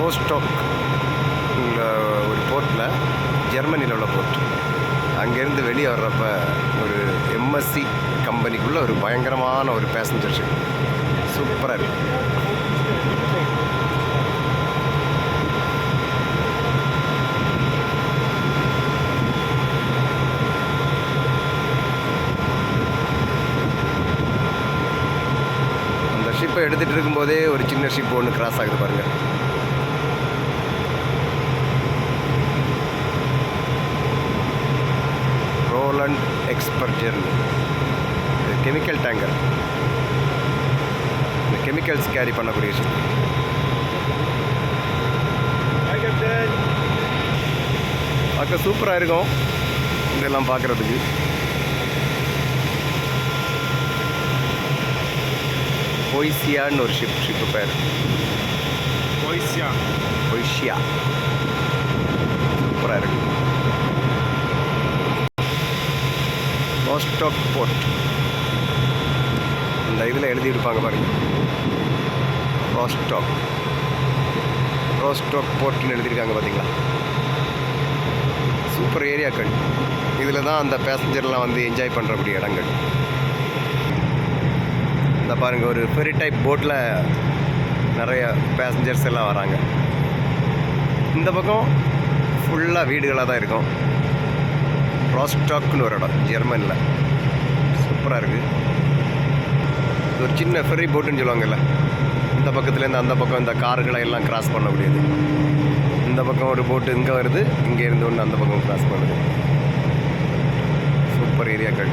Rostock ஒரு போர்ட்டில், ஜெர்மனியில் உள்ள போர்ட். அங்கேருந்து வெளியே வர்றப்ப ஒரு எம்எஸ்சி கம்பெனிக்குள்ளே ஒரு பயங்கரமான ஒரு பேசஞ்சர் ஷிப். சூப்பராக இருக்குது. அந்த ஷிப்பை எடுத்துகிட்டு இருக்கும்போதே ஒரு சின்ன ஷிப் ஒன்று கிராஸ் ஆகுது பாருங்கள். Roland expert chemical tanker. இந்த கெமிக்கல்ஸ் கேரி பண்ணக்கூடிய ஷிப். பார்க்க சூப்பராக இருக்கும் இதெல்லாம் பார்க்குறதுக்கு. பொய்சியான்னு ஒரு ஷிப்பு பேர். பொய்சியா சூப்பராக இருக்கு. Rostock board. இந்த இதில் எழுதியிருப்பாங்க பாருங்கள், ரோஸ்டாக் போர்ட்னு எழுதியிருக்காங்க பார்த்தீங்களா. சூப்பர் ஏரியாக்கள். இதில் தான் அந்த பேசஞ்சர்லாம் வந்து என்ஜாய் பண்ணுறக்கூடிய இடங்கள். இந்த பாருங்கள், ஒரு ஃபெரி டைப் போட்டில் நிறைய பேசஞ்சர்ஸ் எல்லாம் வராங்க. இந்த பக்கம் ஃபுல்லாக வீடுகளாக தான் இருக்கும். ரோஸ்டாக்னு ஒரு இடம் ஜெர்மனியில். சூப்பராக இருக்குது. ஒரு சின்ன ஃபெரி போட்டுன்னு சொல்லுவாங்கல்ல, இந்த பக்கத்துலேருந்து அந்த பக்கம் இந்த கார்களை எல்லாம் கிராஸ் பண்ண முடியாது. இந்த பக்கம் ஒரு போட்டு இங்கே வருது, இங்கே இருந்து ஒன்று அந்த பக்கம் கிராஸ் பண்ணுது. சூப்பர் ஏரியாக்கள்.